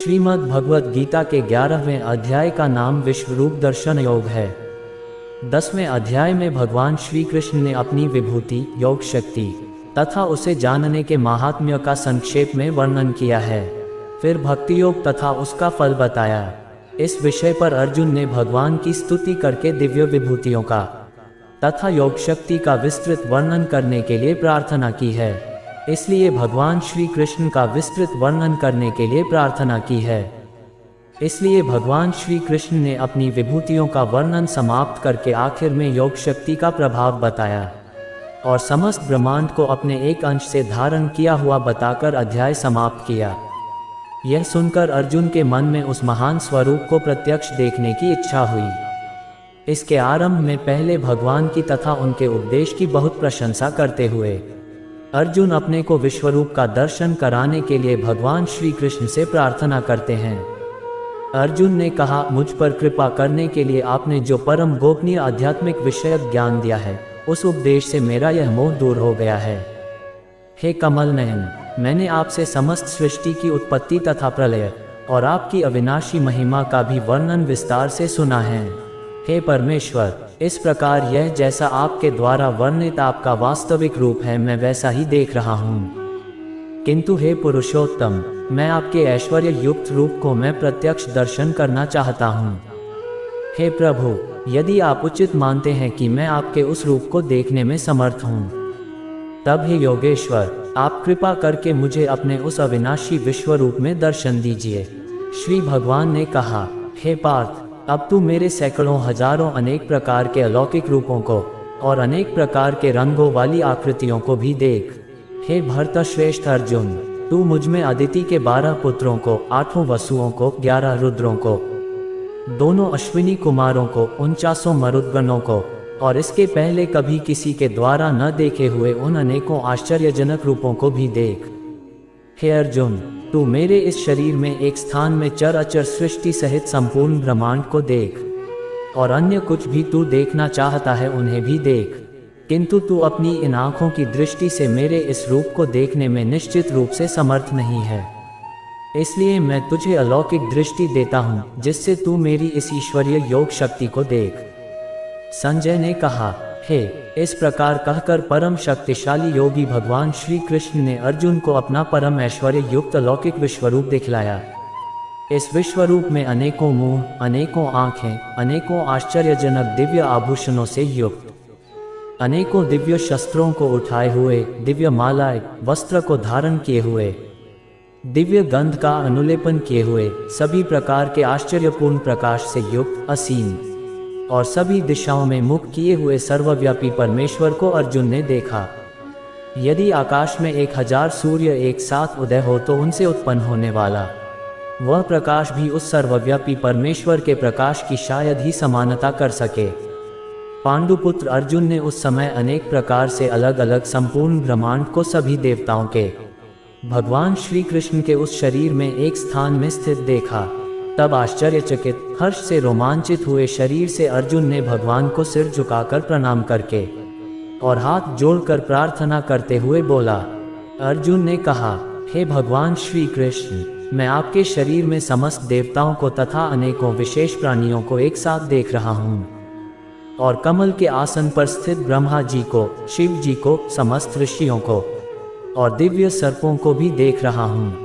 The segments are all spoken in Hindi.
श्रीमद् भगवद गीता के 11वें अध्याय का नाम विश्वरूप दर्शन योग है। 10वें अध्याय में भगवान श्री कृष्ण ने अपनी विभूति, योग शक्ति तथा उसे जानने के महात्म्य का संक्षेप में वर्णन किया है। फिर भक्ति योग तथा उसका फल बताया। इस विषय पर अर्जुन ने भगवान की स्तुति करके दिव्य विभूतियों का तथा योग शक्ति का विस्तृत वर्णन करने के लिए प्रार्थना की है। इसलिए भगवान श्री कृष्ण का विस्तृत वर्णन करने के लिए प्रार्थना की है। इसलिए भगवान श्री कृष्ण ने अपनी विभूतियों का वर्णन समाप्त करके आखिर में योग शक्ति का प्रभाव बताया और समस्त ब्रह्मांड को अपने एक अंश से धारण किया हुआ बताकर अध्याय समाप्त किया। यह सुनकर अर्जुन के मन में उस महान स्वरूप को प्रत्यक्ष देखने की इच्छा हुई। इसके आरंभ में पहले भगवान की तथा उनके उपदेश की बहुत प्रशंसा करते हुए अर्जुन अपने को विश्वरूप का दर्शन कराने के लिए भगवान श्री कृष्ण से प्रार्थना करते हैं। अर्जुन ने कहा, मुझ पर कृपा करने के लिए आपने जो परम गोपनीय आध्यात्मिक विषयक ज्ञान दिया है, उस उपदेश से मेरा यह मोह दूर हो गया है। हे कमल नयन, मैंने आपसे समस्त सृष्टि की उत्पत्ति तथा प्रलय और आपकी अविनाशी महिमा का भी वर्णन विस्तार से सुना है। हे परमेश्वर, इस प्रकार यह जैसा आपके द्वारा वर्णित आपका वास्तविक रूप है, मैं वैसा ही देख रहा हूँ। किंतु हे पुरुषोत्तम, मैं आपके ऐश्वर्य युक्त रूप को मैं प्रत्यक्ष दर्शन करना चाहता हूँ। हे प्रभु, यदि आप उचित मानते हैं कि मैं आपके उस रूप को देखने में समर्थ हूँ, तब हे योगेश्वर, आप कृपा करके मुझे अपने उस अविनाशी विश्व रूप में दर्शन दीजिए। श्री भगवान ने कहा, हे पार्थ, अब तू मेरे सैकड़ों हजारों अनेक प्रकार के अलौकिक रूपों को और अनेक प्रकार के रंगों वाली आकृतियों को भी देख। हे भरतश्रेष्ठ अर्जुन, तू मुझमें अदिति के 12 पुत्रों को, 8 वसुओं को, 11 रुद्रों को, दोनों अश्विनी कुमारों को, 49 मरुद्गणों को और इसके पहले कभी किसी के द्वारा न देखे हुए उन अनेकों आश्चर्यजनक रूपों को भी देख। हे अर्जुन, तू मेरे इस शरीर में एक स्थान में चर अचर सृष्टि सहित संपूर्ण ब्रह्मांड को देख और अन्य कुछ भी तू देखना चाहता है उन्हें भी देख, किंतु तू अपनी इन आँखों की दृष्टि से मेरे इस रूप को देखने में निश्चित रूप से समर्थ नहीं है। इसलिए मैं तुझे अलौकिक दृष्टि देता हूँ, जिससे तू मेरी इस ईश्वरीय योग शक्ति को देख। संजय ने कहा, हे, इस प्रकार कहकर परम शक्तिशाली योगी भगवान श्री कृष्ण ने अर्जुन को अपना परम ऐश्वर्य युक्त अलौकिक विश्वरूप दिखलाया। इस विश्वरूप में अनेकों मुंह, अनेकों आंखें, अनेकों आश्चर्यजनक दिव्य आभूषणों से युक्त, अनेकों दिव्य शस्त्रों को उठाए हुए, दिव्य मालाएं, वस्त्र को धारण किए हुए, दिव्य गंध का अनुलेपन किए हुए, सभी प्रकार के आश्चर्यपूर्ण प्रकाश से युक्त, असीम और सभी दिशाओं में मुख किए हुए सर्वव्यापी परमेश्वर को अर्जुन ने देखा। यदि आकाश में 1000 सूर्य एक साथ उदय हो तो उनसे उत्पन्न होने वाला वह प्रकाश भी उस सर्वव्यापी परमेश्वर के प्रकाश की शायद ही समानता कर सके। पांडुपुत्र अर्जुन ने उस समय अनेक प्रकार से अलग अलग संपूर्ण ब्रह्मांड को सभी देवताओं के भगवान श्री कृष्ण के उस शरीर में एक स्थान में स्थित देखा। तब आश्चर्यचकित, हर्ष से रोमांचित हुए शरीर से अर्जुन ने भगवान को सिर झुकाकर प्रणाम करके और हाथ जोड़कर प्रार्थना करते हुए बोला। अर्जुन ने कहा, हे भगवान श्री कृष्ण, मैं आपके शरीर में समस्त देवताओं को तथा अनेकों विशेष प्राणियों को एक साथ देख रहा हूँ और कमल के आसन पर स्थित ब्रह्मा जी को, शिव जी को, समस्त ऋषियों को और दिव्य सर्पों को भी देख रहा हूँ।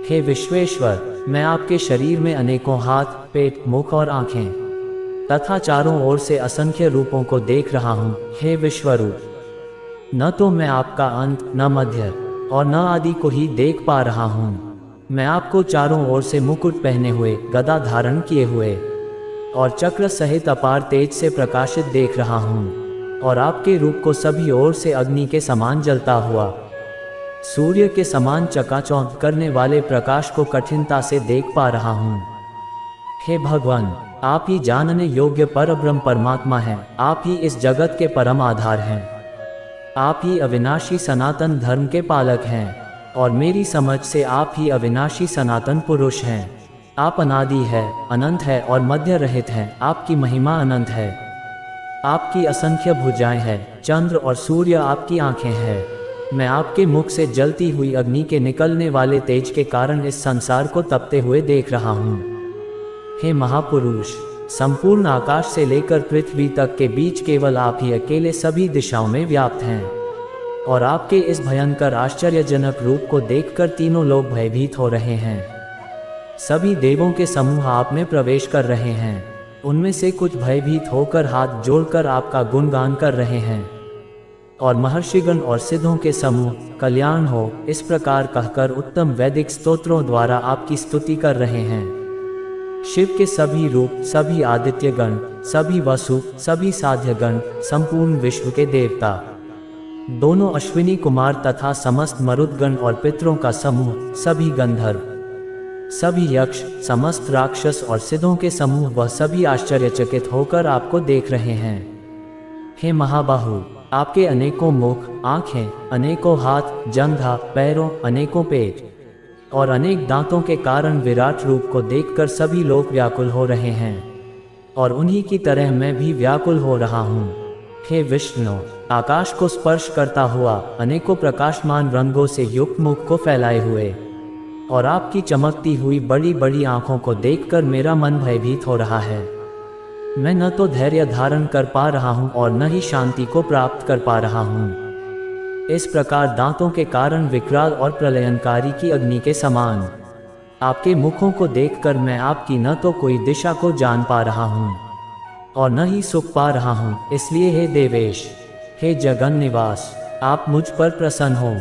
हे विश्वेश्वर, मैं आपके शरीर में अनेकों हाथ, पेट, मुख और आँखें तथा चारों ओर से असंख्य रूपों को देख रहा हूँ। हे विश्वरूप, न तो मैं आपका अंत, न मध्य और न आदि को ही देख पा रहा हूँ। मैं आपको चारों ओर से मुकुट पहने हुए, गदा धारण किए हुए और चक्र सहित अपार तेज से प्रकाशित देख रहा हूँ और आपके रूप को सभी ओर से अग्नि के समान जलता हुआ, सूर्य के समान चकाचौंध करने वाले प्रकाश को कठिनता से देख पा रहा हूँ। हे भगवान, आप ही जानने योग्य परब्रह्म परमात्मा हैं। आप ही इस जगत के परम आधार हैं। आप ही अविनाशी सनातन धर्म के पालक हैं और मेरी समझ से आप ही अविनाशी सनातन पुरुष हैं। आप अनादि है, अनंत है और मध्य रहित हैं। आपकी महिमा अनंत है। आपकी असंख्य भुजाएं हैं। चंद्र और सूर्य आपकी आंखें हैं। मैं आपके मुख से जलती हुई अग्नि के निकलने वाले तेज के कारण इस संसार को तपते हुए देख रहा हूँ। हे महापुरुष, संपूर्ण आकाश से लेकर पृथ्वी तक के बीच केवल आप ही अकेले सभी दिशाओं में व्याप्त हैं, और आपके इस भयंकर आश्चर्यजनक रूप को देखकर तीनों लोग भयभीत हो रहे हैं। सभी देवों के समूह आप में प्रवेश कर रहे हैं। उनमें से कुछ भयभीत होकर हाथ जोड़कर आपका गुणगान कर रहे हैं, और महर्षिगण और सिद्धों के समूह कल्याण हो इस प्रकार कहकर उत्तम वैदिक स्तोत्रों द्वारा आपकी स्तुति कर रहे हैं। शिव के सभी रूप, सभी आदित्य गण, सभी वसु, सभी साध्य गण, संपूर्ण विश्व के देवता, दोनों अश्विनी कुमार तथा समस्त मरुदगण और पितरों का समूह, सभी गंधर्व, सभी यक्ष, समस्त राक्षस और सिद्धों के समूह वह सभी आश्चर्यचकित होकर आपको देख रहे हैं। हे महाबाहु, आपके अनेकों मुख, आँखें, अनेकों हाथ, जंघा, पैरों, अनेकों पेट और अनेक दांतों के कारण विराट रूप को देखकर सभी लोग व्याकुल हो रहे हैं, और उन्हीं की तरह मैं भी व्याकुल हो रहा हूँ। हे विष्णु, आकाश को स्पर्श करता हुआ अनेकों प्रकाशमान रंगों से युक्त मुख को फैलाए हुए और आपकी चमकती हुई बड़ी बड़ी आँखों को देखकर मेरा मन भयभीत हो रहा है। मैं न तो धैर्य धारण कर पा रहा हूँ और न ही शांति को प्राप्त कर पा रहा हूँ। इस प्रकार दांतों के कारण विकराल और प्रलयनकारी की अग्नि के समान आपके मुखों को देखकर मैं आपकी न तो कोई दिशा को जान पा रहा हूँ और न ही सुख पा रहा हूँ। इसलिए हे देवेश, हे जगन निवास, आप मुझ पर प्रसन्न हो।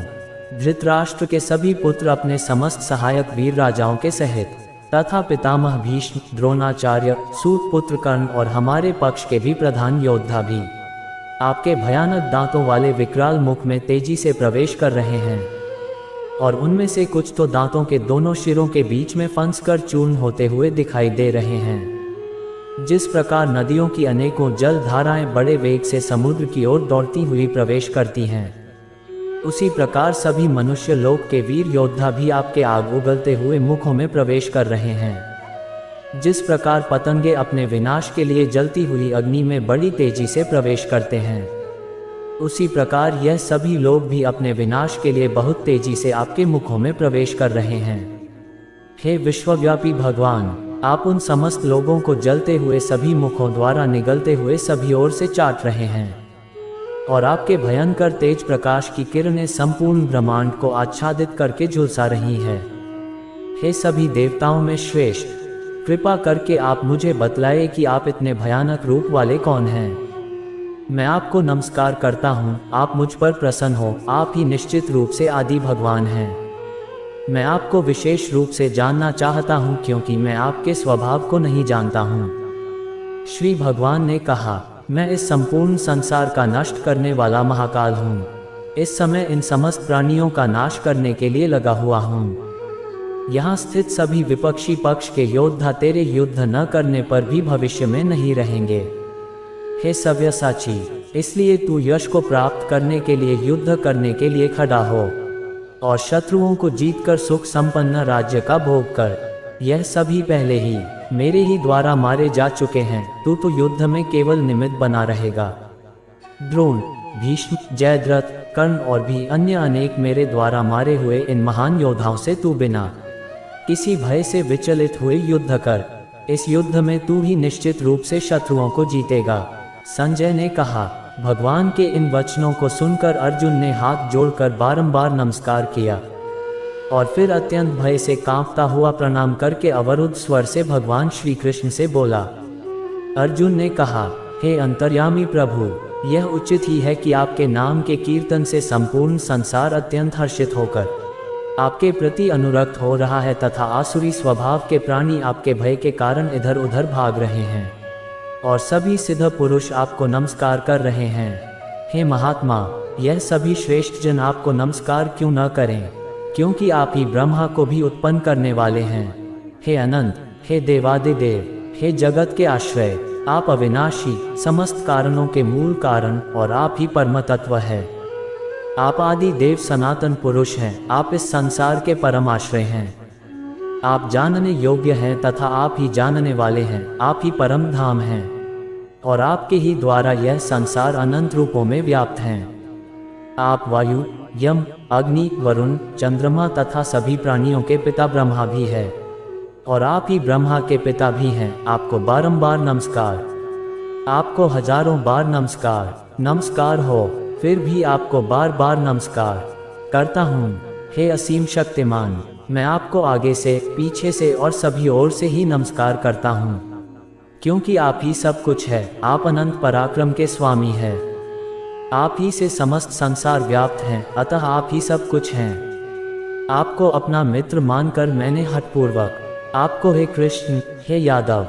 धृतराष्ट्र के सभी पुत्र अपने समस्त सहायक वीर राजाओं के सहित तथा पितामह भीष्म, द्रोणाचार्य, सूत पुत्र कर्ण और हमारे पक्ष के भी प्रधान योद्धा भी आपके भयानक दांतों वाले विकराल मुख में तेजी से प्रवेश कर रहे हैं, और उनमें से कुछ तो दांतों के दोनों शिरों के बीच में फंसकर चूर्ण होते हुए दिखाई दे रहे हैं। जिस प्रकार नदियों की अनेकों जल धाराएं बड़े वेग से समुद्र की ओर दौड़ती हुई प्रवेश करती हैं, उसी प्रकार सभी मनुष्य लोक के वीर योद्धा भी आपके आग उगलते हुए मुखों में प्रवेश कर रहे हैं। जिस प्रकार पतंगे अपने विनाश के लिए जलती हुई अग्नि में बड़ी तेजी से प्रवेश करते हैं, उसी प्रकार यह सभी लोग भी अपने विनाश के लिए बहुत तेजी से आपके मुखों में प्रवेश कर रहे हैं। हे विश्वव्यापी भगवान, आप उन समस्त लोगों को जलते हुए सभी मुखों द्वारा निगलते हुए सभी ओर से चाट रहे हैं, और आपके भयंकर तेज प्रकाश की किरणें संपूर्ण ब्रह्मांड को आच्छादित करके झुलसा रही है। हे सभी देवताओं में श्रेष्ठ, कृपा करके आप मुझे बतलाए कि आप इतने भयानक रूप वाले कौन हैं। मैं आपको नमस्कार करता हूँ, आप मुझ पर प्रसन्न हो, आप ही निश्चित रूप से आदि भगवान हैं। मैं आपको विशेष रूप से जानना चाहता हूँ क्योंकि मैं आपके स्वभाव को नहीं जानता हूँ। श्री भगवान ने कहा, मैं इस संपूर्ण संसार का नष्ट करने वाला महाकाल हूँ। इस समय इन समस्त प्राणियों का नाश करने के लिए लगा हुआ हूँ। यहाँ स्थित सभी विपक्षी पक्ष के योद्धा तेरे युद्ध न करने पर भी भविष्य में नहीं रहेंगे। हे सव्यसाची, इसलिए तू यश को प्राप्त करने के लिए युद्ध करने के लिए खड़ा हो और शत्रुओं को जीतकर सुख संपन्न राज्य का भोग कर। यह सभी पहले ही मेरे ही द्वारा मारे जा चुके हैं, तू तो युद्ध में केवल निमित्त बना रहेगा। द्रोण, भीष्म, जयद्रथ, कर्ण और भी अन्य अनेक मेरे द्वारा मारे हुए इन महान योद्धाओं से तू बिना किसी भय से विचलित हुए युद्ध कर। इस युद्ध में तू ही निश्चित रूप से शत्रुओं को जीतेगा। संजय ने कहा। भगवान के इन वचनों को सुनकर अर्जुन ने हाथ जोड़कर बारंबार नमस्कार किया और फिर अत्यंत भय से कांपता हुआ प्रणाम करके अवरुद्ध स्वर से भगवान श्री कृष्ण से बोला। अर्जुन ने कहा, हे अंतर्यामी प्रभु, यह उचित ही है कि आपके नाम के कीर्तन से संपूर्ण संसार अत्यंत हर्षित होकर आपके प्रति अनुरक्त हो रहा है तथा आसुरी स्वभाव के प्राणी आपके भय के कारण इधर उधर भाग रहे हैं और सभी सिद्ध पुरुष आपको नमस्कार कर रहे हैं। हे महात्मा, यह सभी श्रेष्ठ जन आपको नमस्कार क्यों न करें, क्योंकि आप ही ब्रह्मा को भी उत्पन्न करने वाले हैं। हे अनंत, हे देवादिदेव, हे जगत के आश्रय, आप अविनाशी, समस्त कारणों के मूल कारण और आप ही परम तत्व है। आप आदि देव सनातन पुरुष हैं, आप इस संसार के परम आश्रय हैं। आप जानने योग्य हैं तथा आप ही जानने वाले हैं, आप ही परम धाम हैं और आपके ही द्वारा यह संसार अनंत रूपों में व्याप्त हैं। आप वायु, यम, अग्नि, वरुण, चंद्रमा तथा सभी प्राणियों के पिता ब्रह्मा भी है, और आप ही ब्रह्मा के पिता भी हैं। आपको बारंबार नमस्कार, आपको हजारों बार नमस्कार, नमस्कार हो, फिर भी आपको बार बार नमस्कार करता हूँ। हे असीम शक्तिमान, मैं आपको आगे से, पीछे से और सभी ओर से ही नमस्कार करता हूँ, क्योंकि आप ही सब कुछ है। आप अनंत पराक्रम के स्वामी हैं, आप ही से समस्त संसार व्याप्त हैं, अतः आप ही सब कुछ हैं। आपको अपना मित्र मानकर मैंने हठपूर्वक आपको हे कृष्ण, हे यादव,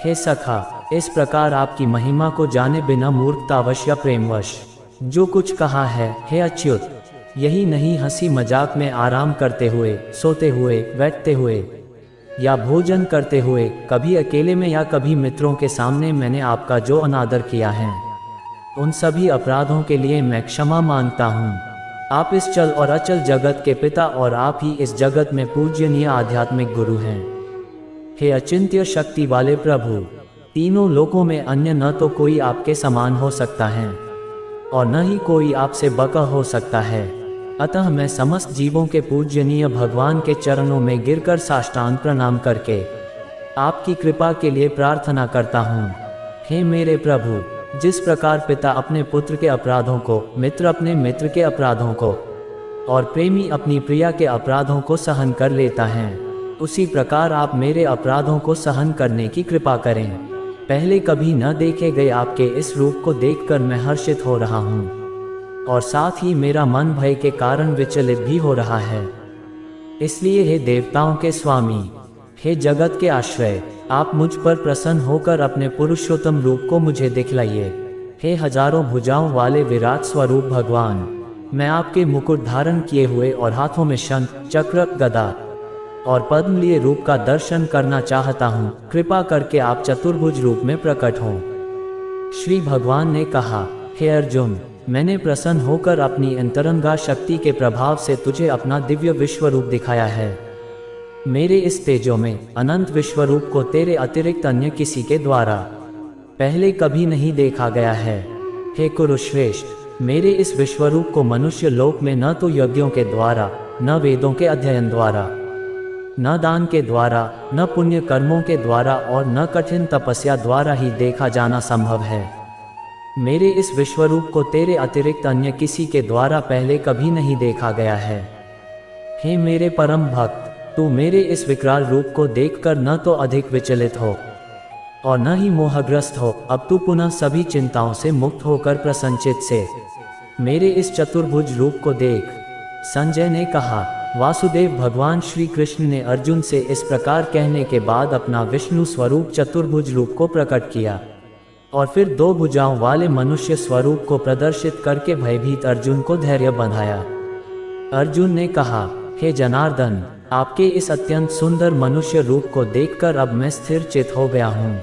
हे सखा, इस प्रकार आपकी महिमा को जाने बिना मूर्खतावश या प्रेमवश जो कुछ कहा है। हे अच्युत, यही नहीं, हंसी मजाक में, आराम करते हुए, सोते हुए, बैठते हुए या भोजन करते हुए, कभी अकेले में या कभी मित्रों के सामने मैंने आपका जो अनादर किया है, उन सभी अपराधों के लिए मैं क्षमा मांगता हूँ। आप इस चल और अचल जगत के पिता और आप ही इस जगत में पूज्यनीय आध्यात्मिक गुरु हैं। हे अचिंत्य शक्ति वाले प्रभु, तीनों लोकों में अन्य न तो कोई आपके समान हो सकता है और न ही कोई आपसे बका हो सकता है, अतः मैं समस्त जीवों के पूज्यनीय भगवान के चरणों में गिरकर साष्टांग प्रणाम करके आपकी कृपा के लिए प्रार्थना करता हूँ। हे मेरे प्रभु, जिस प्रकार पिता अपने पुत्र के अपराधों को, मित्र अपने मित्र के अपराधों को और प्रेमी अपनी प्रिया के अपराधों को सहन कर लेता है, उसी प्रकार आप मेरे अपराधों को सहन करने की कृपा करें। पहले कभी न देखे गए आपके इस रूप को देखकर मैं हर्षित हो रहा हूँ और साथ ही मेरा मन भय के कारण विचलित भी हो रहा है। इसलिए हे देवताओं के स्वामी, हे जगत के आश्रय, आप मुझ पर प्रसन्न होकर अपने पुरुषोत्तम रूप को मुझे दिखलाइए। हे हजारों भुजाओं वाले विराट स्वरूप भगवान, मैं आपके मुकुट धारण किए हुए और हाथों में शंख, चक्र, गदा और पद्म लिए रूप का दर्शन करना चाहता हूँ। कृपा करके आप चतुर्भुज रूप में प्रकट हों। श्री भगवान ने कहा, हे अर्जुन, मैंने प्रसन्न होकर अपनी अंतरंगा शक्ति के प्रभाव से तुझे अपना दिव्य विश्वरूप दिखाया है। मेरे इस तेजो में अनंत विश्वरूप को तेरे अतिरिक्त अन्य किसी के द्वारा पहले कभी नहीं देखा गया है। हे कुरुश्रेष्ठ, मेरे इस विश्वरूप को मनुष्य लोक में न तो यज्ञों के द्वारा, न वेदों के अध्ययन द्वारा, न दान के द्वारा, न पुण्य कर्मों के द्वारा और न कठिन तपस्या द्वारा ही देखा जाना संभव है। मेरे इस विश्वरूप को तेरे अतिरिक्त अन्य किसी के द्वारा पहले कभी नहीं देखा गया है। हे मेरे परम भक्त, तू मेरे इस विकराल रूप को देखकर न तो अधिक विचलित हो और न ही मोहग्रस्त हो। अब तू पुनः सभी चिंताओं से मुक्त होकर प्रसन्नचित्त से मेरे इस चतुर्भुज रूप को देख। संजय ने कहा, वासुदेव भगवान श्री कृष्ण ने अर्जुन से इस प्रकार कहने के बाद अपना विष्णु स्वरूप चतुर्भुज रूप को प्रकट किया और फिर दो भुजाओं वाले मनुष्य स्वरूप को प्रदर्शित करके भयभीत अर्जुन को धैर्य बंधाया। अर्जुन ने कहा, हे जनार्दन, आपके इस अत्यंत सुंदर मनुष्य रूप को देखकर अब मैं स्थिर चित हो गया हूँ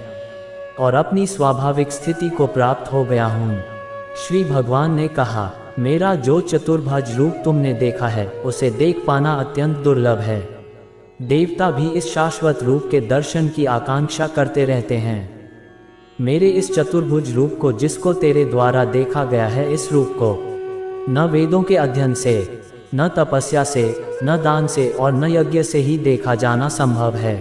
और अपनी स्वाभाविक स्थिति को प्राप्त हो गया हूँ। श्री भगवान ने कहा, मेरा जो चतुर्भुज रूप तुमने देखा है उसे देख पाना अत्यंत दुर्लभ है। देवता भी इस शाश्वत रूप के दर्शन की आकांक्षा करते रहते हैं। मेरे इस चतुर्भुज रूप को जिसको तेरे द्वारा देखा गया है, इस रूप को न वेदों के अध्ययन से, न तपस्या से, न दान से और न यज्ञ से ही देखा जाना संभव है।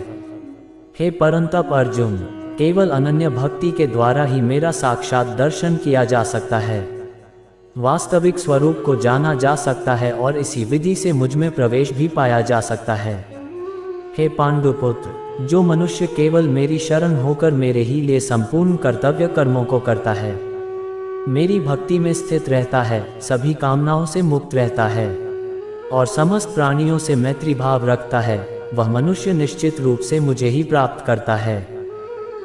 हे परंतप अर्जुन, केवल अनन्य भक्ति के द्वारा ही मेरा साक्षात दर्शन किया जा सकता है, वास्तविक स्वरूप को जाना जा सकता है और इसी विधि से मुझ में प्रवेश भी पाया जा सकता है। हे पांडुपुत्र, जो मनुष्य केवल मेरी शरण होकर मेरे ही लिए संपूर्ण कर्तव्य कर्मों को करता है, मेरी भक्ति में स्थित रहता है, सभी कामनाओं से मुक्त रहता है और समस्त प्राणियों से मैत्री भाव रखता है, वह मनुष्य निश्चित रूप से मुझे ही प्राप्त करता है।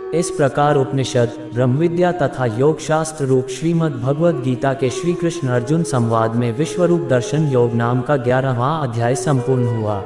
इस प्रकार उपनिषद, ब्रह्मविद्या तथा योग शास्त्र रूप श्रीमद् भगवद गीता के श्री कृष्ण अर्जुन संवाद में विश्वरूप दर्शन योग नाम का 11वां अध्याय संपूर्ण हुआ।